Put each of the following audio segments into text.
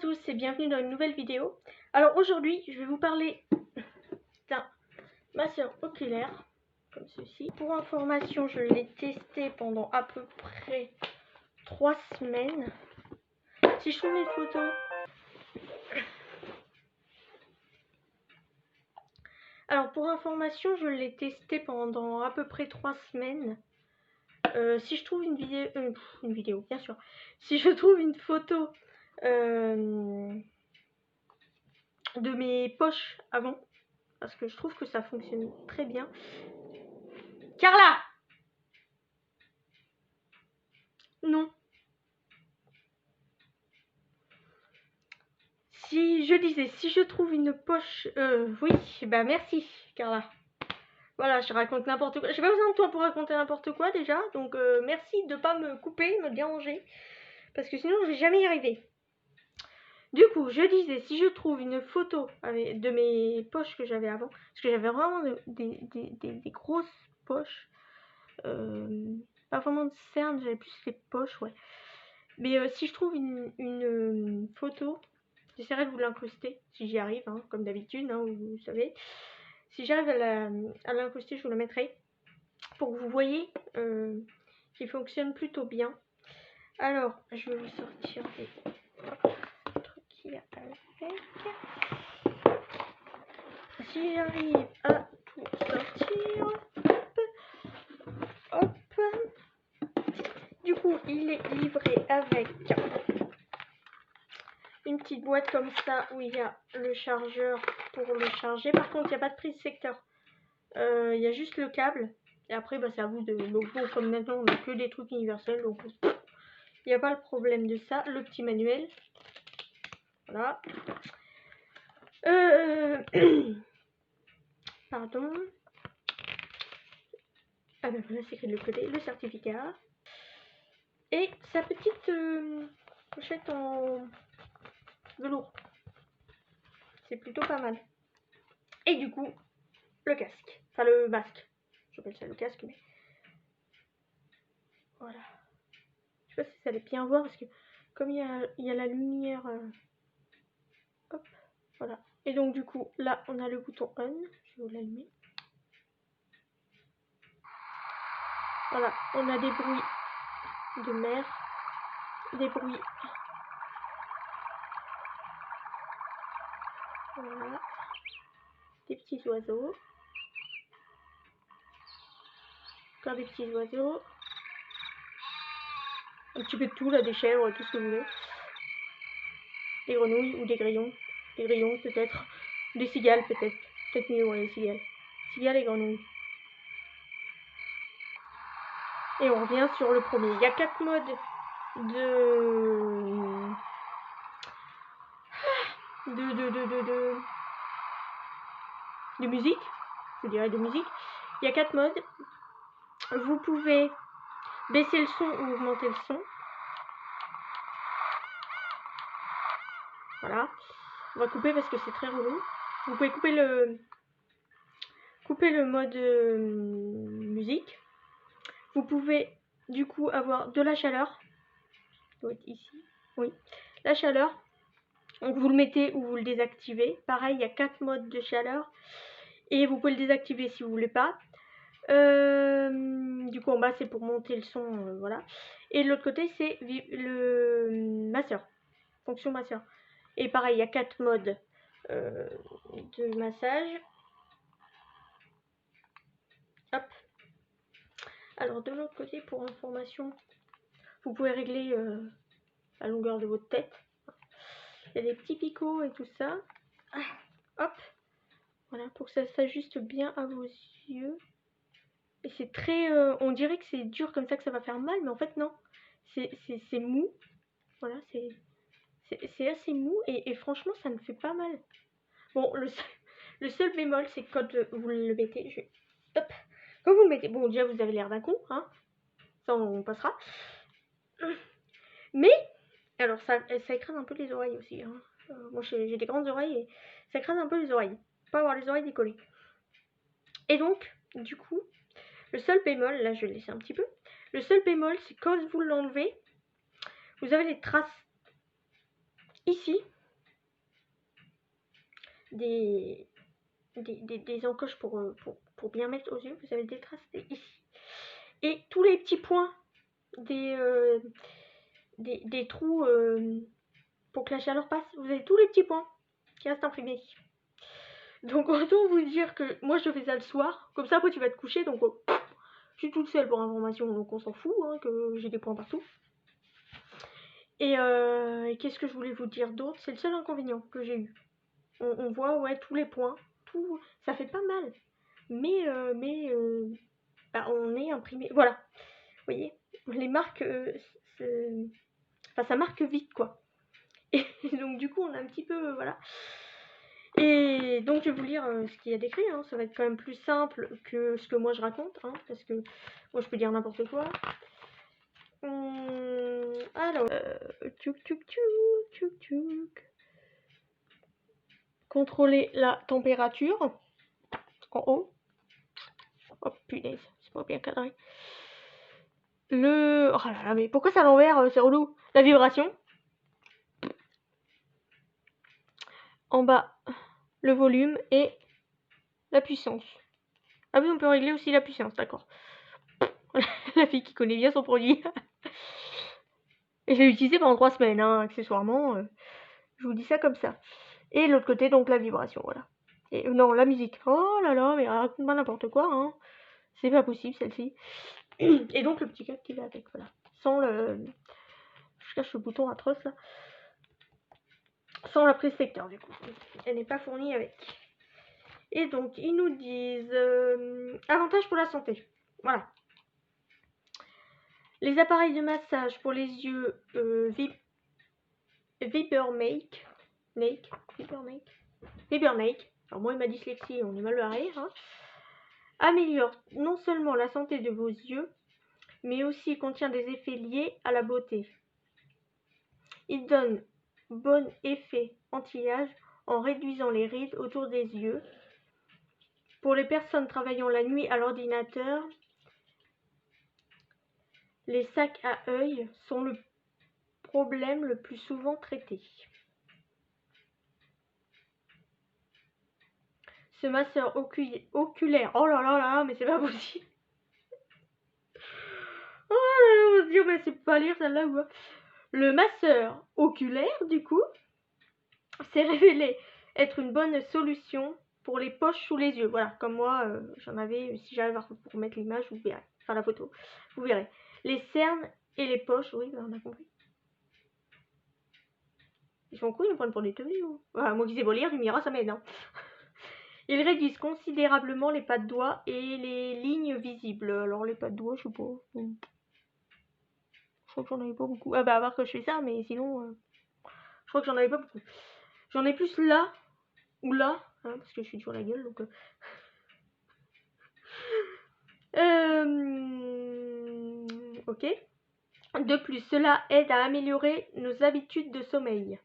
tous et bienvenue dans une nouvelle vidéo. Alors aujourd'hui, je vais vous parler d'un masseur oculaire, comme ceci. Pour information, je l'ai testé pendant à peu près 3 semaines. Si je trouve une photo... Alors pour information, je l'ai testé pendant à peu près 3 semaines. Si je trouve une vidéo, bien sûr. Si je trouve une photo de mes poches avant, parce que je trouve que ça fonctionne très bien. Carla! Non. Si je disais, si je trouve une poche... oui, bah merci, Carla. Voilà, je raconte n'importe quoi. J'ai pas besoin de toi pour raconter n'importe quoi déjà. Donc merci de pas me couper, me déranger. Parce que sinon je vais jamais y arriver. Du coup, je disais, si je trouve une photo de mes poches que j'avais avant, parce que j'avais vraiment des grosses poches, pas vraiment de cernes, j'avais plus les poches, ouais. Mais si je trouve une photo, j'essaierai de vous l'incruster, si j'y arrive, hein, comme d'habitude, hein, vous savez. Si j'arrive à l'incruster, je vous la mettrai, pour que vous voyez qu'il fonctionne plutôt bien. Alors, je vais vous sortir des trucs qu'il y a avec. Si j'arrive à tout sortir, hop. Du coup, il est livré avec une petite boîte comme ça où il y a le chargeur pour le charger. Par contre, il n'y a pas de prise secteur. Il y a juste le câble. Et après, bah, c'est à vous de... Donc, bon, comme maintenant, on n'a que des trucs universels. Donc, il n'y a pas le problème de ça. Le petit manuel. Voilà. Pardon. Ah ben voilà, c'est écrit de l'autre côté. Le certificat. Et sa petite pochette en velours. C'est plutôt pas mal. Et du coup, le casque. Enfin, le masque. J'appelle ça le casque, mais... Voilà. Je sais pas si ça allait bien voir, parce que comme il y a la lumière... hop, voilà. Et donc, du coup, là, on a le bouton on. Je vais vous l'allumer. Voilà, on a des bruits de mer. Des bruits... Voilà. Des petits oiseaux. Encore des petits oiseaux. Un petit peu de tout, là, des chèvres, tout ce que vous voulez. Des grenouilles ou des grillons. Des grillons, peut-être. Des cigales, peut-être. Peut-être mieux, ouais, les cigales. Cigales et grenouilles. Et on revient sur le premier. Il y a 4 modes de musique. Je dirais de musique. Il y a 4 modes. Vous pouvez baisser le son ou augmenter le son. Voilà. On va couper parce que c'est très relou. Vous pouvez couper le mode musique. Vous pouvez du coup avoir de la chaleur. Ça doit être ici. Oui. La chaleur. Donc vous le mettez ou vous le désactivez. Pareil, il y a 4 modes de chaleur. Et vous pouvez le désactiver si vous voulez pas. Du coup en bas c'est pour monter le son, voilà. Et de l'autre côté c'est le masseur. Fonction masseur. Et pareil, il y a 4 modes de massage. Hop. Alors de l'autre côté, pour information, vous pouvez régler la longueur de votre tête. Il y a des petits picots et tout ça. Ah, hop. Voilà, pour que ça s'ajuste bien à vos yeux. Et c'est très... on dirait que c'est dur comme ça, que ça va faire mal, mais en fait non. C'est mou. Voilà, c'est assez mou et franchement ça me fait pas mal. Bon, le seul bémol, c'est que quand vous le mettez, hop, quand vous le mettez, bon déjà vous avez l'air d'un con, hein, ça on passera. Mais, alors ça écrase un peu les oreilles aussi, hein. Moi j'ai des grandes oreilles et ça écrase un peu les oreilles. Pas avoir les oreilles décollées. Et donc, du coup, le seul bémol, là je vais le laisser un petit peu, le seul bémol c'est quand vous l'enlevez, vous avez les traces ici des encoches pour bien mettre aux yeux. Vous avez des traces ici. Et tous les petits points des trous pour que la chaleur passe. Vous avez tous les petits points qui restent imprimés. Donc autant vous dire que moi je fais ça le soir. Comme ça après tu vas te coucher. Donc je suis toute seule pour information. Donc on s'en fout hein, que j'ai des points partout. Et qu'est-ce que je voulais vous dire d'autre? C'est le seul inconvénient que j'ai eu. On voit ouais tous les points. Tout, ça fait pas mal. Mais bah, on est imprimé. Voilà. Vous voyez, les marques, enfin, ça marque vite quoi. Et donc du coup on a un petit peu, voilà. Et donc je vais vous lire ce qu'il y a décrit, hein. Ça va être quand même plus simple que ce que moi je raconte, hein, parce que moi je peux dire n'importe quoi. Alors, contrôler la température en haut. Oh punaise, c'est pas bien cadré. Oh là là, mais pourquoi ça à l'envers, c'est relou. La vibration. En bas, le volume et la puissance. Ah oui, on peut régler aussi la puissance, d'accord. La fille qui connaît bien son produit. Et je l'ai utilisé pendant 3 semaines, hein, accessoirement. Je vous dis ça comme ça. Et l'autre côté, donc la vibration, voilà. Et non, la musique. Oh là là, mais raconte pas n'importe quoi, hein. C'est pas possible, celle-ci. Et donc le petit câble qui va avec, voilà. Sans le... Je cache le bouton atroce, là. Sans la prise secteur, du coup. Elle n'est pas fournie avec. Et donc, ils nous disent... avantages pour la santé. Voilà. Les appareils de massage pour les yeux Vibermake. Alors moi, ma dyslexie, on est mal barré. Hein. Améliore non seulement la santé de vos yeux, mais aussi contient des effets liés à la beauté. Il donne bon effet anti-âge en réduisant les rides autour des yeux. Pour les personnes travaillant la nuit à l'ordinateur, les sacs à œil sont le problème le plus souvent traité. Ce masseur oculaire, oh là là là, mais c'est pas possible. Oh là là, on va se dire, mais c'est pas lire celle-là ou quoi. Le masseur oculaire, du coup, s'est révélé être une bonne solution pour les poches sous les yeux. Voilà, comme moi, j'en avais, si j'arrive à vous mettre l'image, vous verrez. Enfin, la photo, vous verrez. Les cernes et les poches, oui, on a compris. Ils sont cool, ils me prennent pour des teubés ou... Voilà, moi qui sais pas lire, tu me diras, ça m'aide, hein. Ils réduisent considérablement les pas de doigts et les lignes visibles. Alors les pas de doigts, je sais pas. Je crois que j'en avais pas beaucoup. Ah bah à part que je fais ça, mais sinon, je crois que j'en avais pas beaucoup. J'en ai plus là ou là, hein, parce que je suis sur la gueule, donc. Ok. De plus, cela aide à améliorer nos habitudes de sommeil.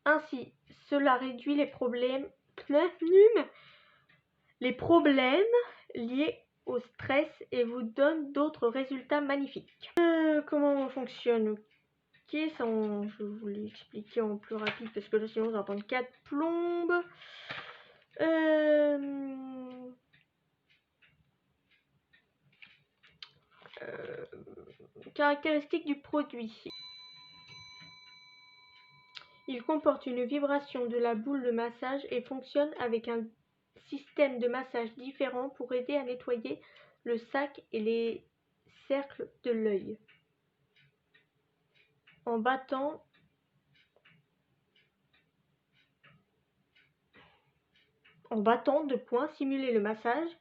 Ainsi, cela réduit les problèmes liés au stress et vous donne d'autres résultats magnifiques. Comment on fonctionne? Ok, ça je vais vous l'expliquer en plus rapide parce que là sinon ça va prendre 4 plombes. Caractéristiques du produit. Il comporte une vibration de la boule de massage et fonctionne avec un système de massage différent pour aider à nettoyer le sac et les cercles de l'œil. En battant de poing, simuler le massage,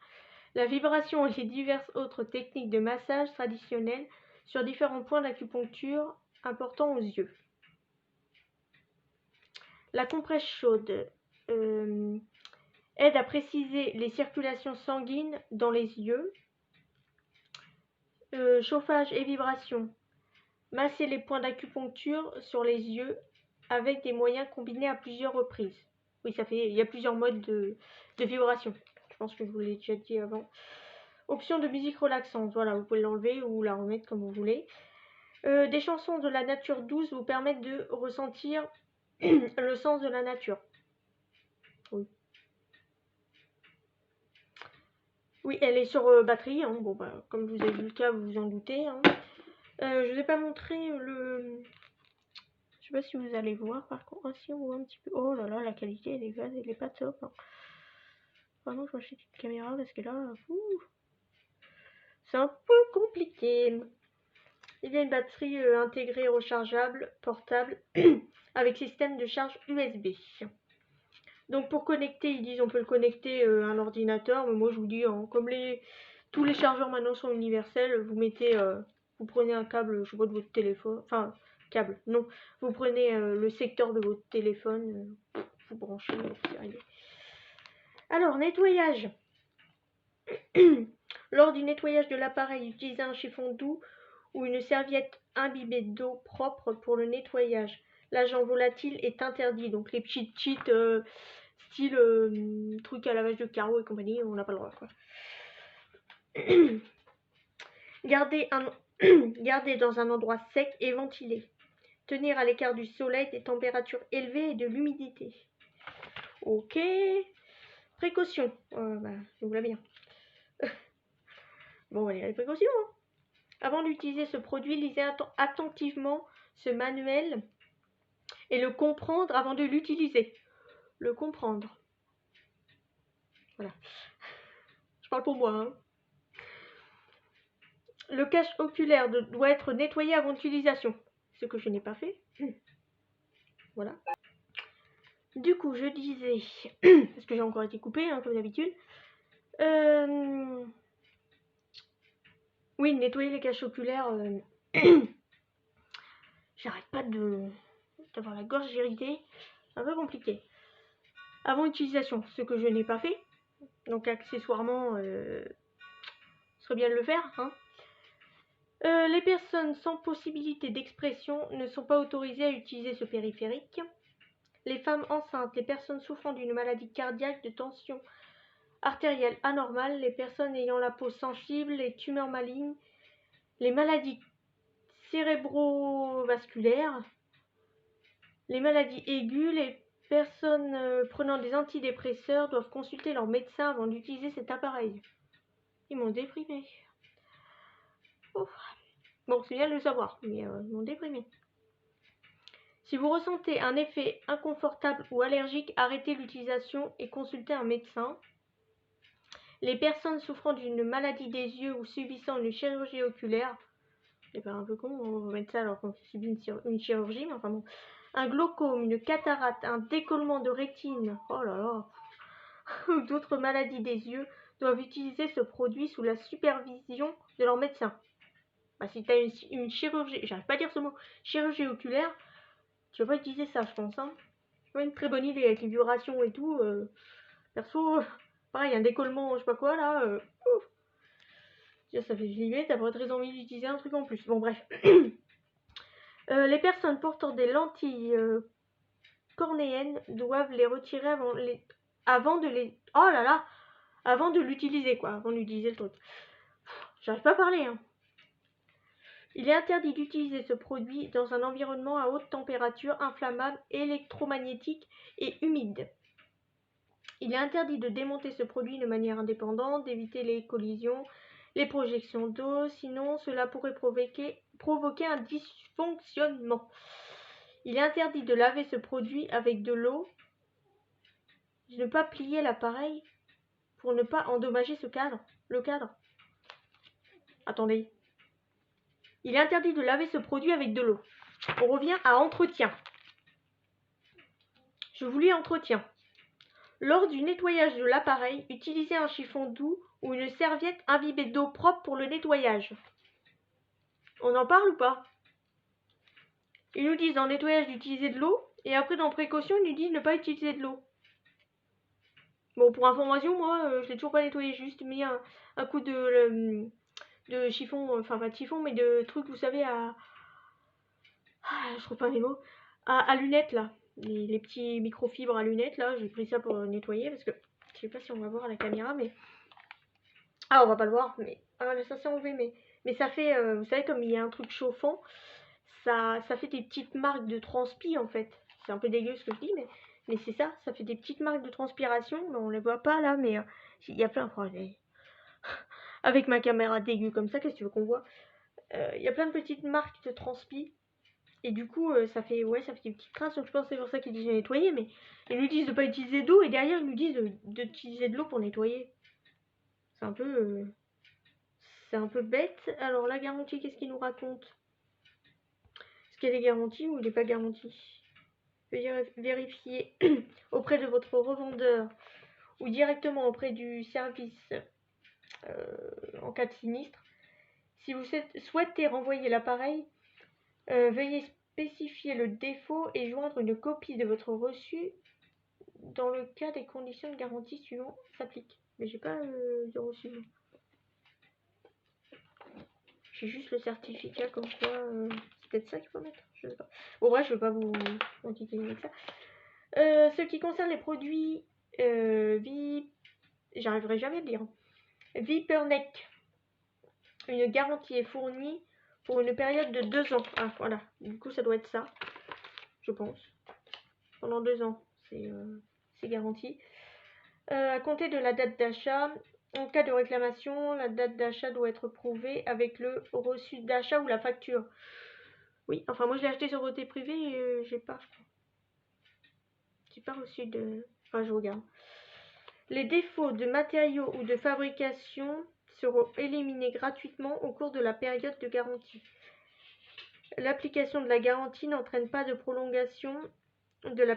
la vibration et les diverses autres techniques de massage traditionnelles sur différents points d'acupuncture importants aux yeux. La compresse chaude aide à préciser les circulations sanguines dans les yeux. Chauffage et vibration. Masser les points d'acupuncture sur les yeux avec des moyens combinés à plusieurs reprises. Oui, il y a plusieurs modes de vibration. Je pense que je vous l'ai déjà dit avant. Option de musique relaxante. Voilà, vous pouvez l'enlever ou la remettre comme vous voulez. Des chansons de la nature douce vous permettent de ressentir le sens de la nature. Oui. Oui, elle est sur batterie. Hein. Bon, bah, comme vous avez vu le cas, vous vous en doutez. Hein. Je vous ai pas montré le... Je sais pas si vous allez voir par contre. Ah, si on voit un petit peu. Oh là là, la qualité elle est pas top. Hein. Vraiment, je m'achète une caméra parce que là, c'est un peu compliqué. Il y a une batterie intégrée rechargeable, portable, avec système de charge USB. Donc pour connecter, ils disent on peut le connecter à un ordinateur, mais moi je vous dis, hein, comme tous les chargeurs maintenant sont universels, vous prenez un câble, je sais pas, de votre téléphone, enfin câble, non, vous prenez le secteur de votre téléphone, vous branchez, c'est réglé. Alors nettoyage. Lors du nettoyage de l'appareil, utilisez un chiffon doux ou une serviette imbibée d'eau propre pour le nettoyage. L'agent volatile est interdit, donc les petits cheats style truc à lavage de carreaux et compagnie, on n'a pas le droit quoi. Gardez dans un endroit sec et ventilé. Tenir à l'écart du soleil, des températures élevées et de l'humidité. Ok. Précautions. Je vous la bien. Bon, allez, les précautions. Hein. Avant d'utiliser ce produit, lisez attentivement ce manuel et le comprendre avant de l'utiliser. Le comprendre. Voilà. Je parle pour moi. Hein. Le cache oculaire doit être nettoyé avant l'utilisation. Ce que je n'ai pas fait. Voilà. Du coup, je disais, parce que j'ai encore été coupée, hein, comme d'habitude. Oui, nettoyer les caches oculaires. J'arrête pas d'avoir la gorge irritée. C'est un peu compliqué. Avant utilisation, ce que je n'ai pas fait. Donc accessoirement, ce serait bien de le faire. Hein. Les personnes sans possibilité d'expression ne sont pas autorisées à utiliser ce périphérique. Les femmes enceintes, les personnes souffrant d'une maladie cardiaque, de tension artérielle anormale, les personnes ayant la peau sensible, les tumeurs malignes, les maladies cérébrovasculaires, les maladies aiguës, les personnes prenant des antidépresseurs doivent consulter leur médecin avant d'utiliser cet appareil. Ils m'ont déprimé. Ouf. Bon, c'est bien de le savoir, mais ils m'ont déprimé. Si vous ressentez un effet inconfortable ou allergique, arrêtez l'utilisation et consultez un médecin. Les personnes souffrant d'une maladie des yeux ou subissant une chirurgie oculaire, c'est pas un peu con, on va mettre ça alors qu'on subit une chirurgie, mais enfin bon. Un glaucome, une cataracte, un décollement de rétine, oh là là, ou d'autres maladies des yeux doivent utiliser ce produit sous la supervision de leur médecin. Bah, si tu as une chirurgie, j'arrive pas à dire ce mot, chirurgie oculaire, tu vas pas utiliser ça, je pense. Hein. C'est une très bonne idée avec les vibrations et tout. Perso, pareil, un décollement, je sais pas quoi là. Ça fait flipper, t'as pas très envie d'utiliser un truc en plus. Bon, bref. Les personnes portant des lentilles cornéennes doivent les retirer avant de les. Oh là là! Avant de l'utiliser, quoi. Avant d'utiliser le truc. J'arrive pas à parler, hein. Il est interdit d'utiliser ce produit dans un environnement à haute température, inflammable, électromagnétique et humide. Il est interdit de démonter ce produit de manière indépendante, d'éviter les collisions, les projections d'eau, sinon cela pourrait provoquer un dysfonctionnement. Il est interdit de laver ce produit avec de l'eau, de ne pas plier l'appareil pour ne pas endommager le cadre. Attendez. Il est interdit de laver ce produit avec de l'eau. On revient à entretien. Je vous lis entretien. Lors du nettoyage de l'appareil, utilisez un chiffon doux ou une serviette imbibée d'eau propre pour le nettoyage. On en parle ou pas? Ils nous disent dans le nettoyage d'utiliser de l'eau, et après dans précaution, ils nous disent ne pas utiliser de l'eau. Bon, pour information, moi, je l'ai toujours pas nettoyé, juste mis un coup de chiffon, enfin pas de chiffon, mais de truc, vous savez, je trouve pas mes mots, à lunettes là. Les petits microfibres à lunettes là, j'ai pris ça pour nettoyer parce que je sais pas si on va voir à la caméra, mais on va pas le voir, mais ça s'est enlevé, mais ça fait, vous savez, comme il y a un truc chauffant, ça fait des petites marques de transpi en fait. C'est un peu dégueu ce que je dis, mais c'est ça, ça fait des petites marques de transpiration, mais on les voit pas là, mais il y a plein de projets. Avec ma caméra dégueu comme ça, qu'est-ce que tu veux qu'on voit? Il y a plein de petites marques de transpi. Et du coup, ça fait des petites traces. Donc je pense que c'est pour ça qu'ils disent de nettoyer. Mais ils nous disent de pas utiliser d'eau. Et derrière, ils nous disent d'utiliser de l'eau pour nettoyer. C'est c'est un peu bête. Alors la garantie, qu'est-ce qu'il nous raconte? Est-ce qu'elle est garantie ou elle n'est pas garantie? Veuillez vérifier auprès de votre revendeur ou directement auprès du service en cas de sinistre. Si vous souhaitez renvoyer l'appareil, veuillez spécifier le défaut et joindre une copie de votre reçu dans le cas des conditions de garantie suivantes s'appliquent. Mais j'ai pas de reçu. J'ai juste le certificat comme quoi. C'est peut-être ça qu'il faut mettre. Je sais pas. Bon, bref, je vais pas vous entiquer avec ça. Ce qui concerne les produits j'arriverai jamais à le dire. Viperneck. Une garantie est fournie pour une période de 2 ans. Ah, voilà. Du coup, ça doit être ça. Je pense. Pendant 2 ans, c'est garanti. À compter de la date d'achat, en cas de réclamation, la date d'achat doit être prouvée avec le reçu d'achat ou la facture. Oui, enfin moi je l'ai acheté sur Beauté Privée et j'ai pas reçu de... Enfin je regarde. Les défauts de matériaux ou de fabrication seront éliminés gratuitement au cours de la période de garantie. L'application de la garantie n'entraîne pas de prolongation de la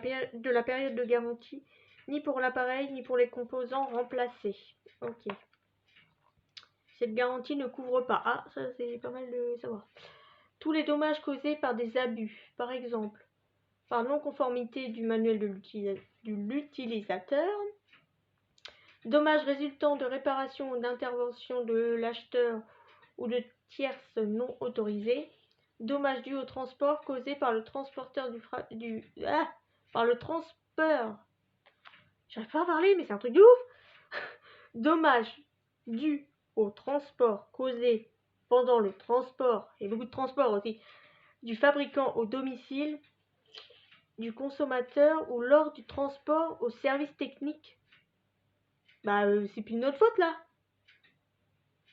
période de garantie, ni pour l'appareil, ni pour les composants remplacés. Ok. Cette garantie ne couvre pas. Ah, ça c'est pas mal de savoir. Tous les dommages causés par des abus, par exemple, par non-conformité du manuel de l'utilisateur, dommages résultant de réparation ou d'intervention de l'acheteur ou de tierces non autorisées, dommages dus au transport causé par le transporteur par le transport. J'arrive pas à parler, mais c'est un truc de ouf. Dommages dus au transport causé pendant le transport, et beaucoup de transport aussi, du fabricant au domicile du consommateur ou lors du transport au service technique. Bah c'est plus de notre faute là.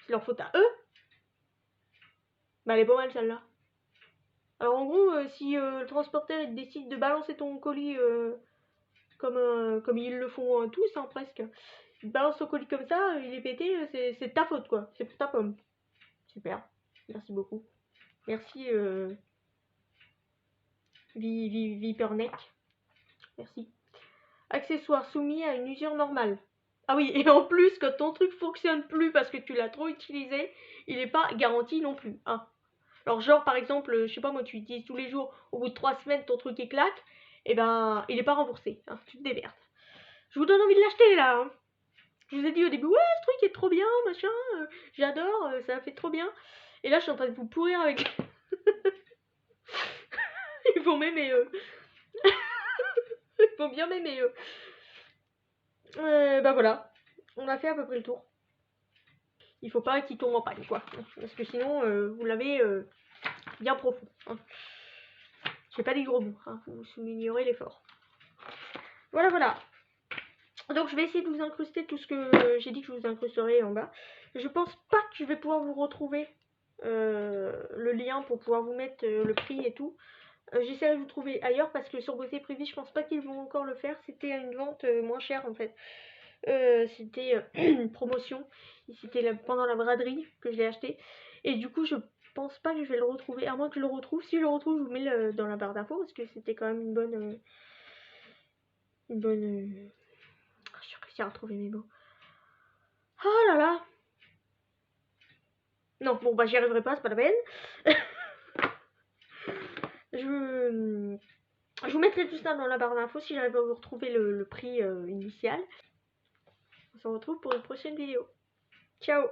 C'est leur faute à eux. Bah elle est pas mal celle-là. Alors en gros, si le transporteur il décide de balancer ton colis comme ils le font tous hein, presque, il balance ton colis comme ça, il est pété, c'est ta faute quoi. C'est pour ta pomme. Super. Merci beaucoup. Merci Viperneck. Merci. Accessoires soumis à une usure normale. Ah oui, et en plus, quand ton truc fonctionne plus parce que tu l'as trop utilisé, il n'est pas garanti non plus. Hein. Alors genre par exemple, je sais pas moi, tu utilises tous les jours, au bout de 3 semaines ton truc éclate, et ben il n'est pas remboursé. Hein, tu te démerdes. Je vous donne envie de l'acheter là. Hein. Je vous ai dit au début, ouais ce truc est trop bien, machin, j'adore, ça fait trop bien. Et là je suis en train de vous pourrir avec... Ils vont m'aimer Ils vont bien m'aimer bah voilà, on a fait à peu près le tour. Il faut pas qu'il tombe en panne quoi, parce que sinon vous l'avez bien profond. Hein. J'ai pas des gros mots, hein. Vous soulignerez l'effort. Voilà, voilà. Donc je vais essayer de vous incruster tout ce que j'ai dit que je vous incrusterai en bas. Je pense pas que je vais pouvoir vous retrouver le lien pour pouvoir vous mettre le prix et tout. J'essaierai de vous trouver ailleurs parce que sur Beauté Privée, je pense pas qu'ils vont encore le faire. C'était une vente moins chère en fait. C'était une promotion. C'était pendant la braderie que je l'ai acheté. Et du coup, je pense pas que je vais le retrouver. À moins que je le retrouve. Si je le retrouve, je vous mets dans la barre d'infos parce que c'était quand même une bonne. Je suis réussi à retrouver mes mots. Oh là là. Non, bon bah j'y arriverai pas, c'est pas la peine. Je vous mettrai tout ça dans la barre d'infos si j'arrive à vous retrouver le prix initial. On se retrouve pour une prochaine vidéo. Ciao.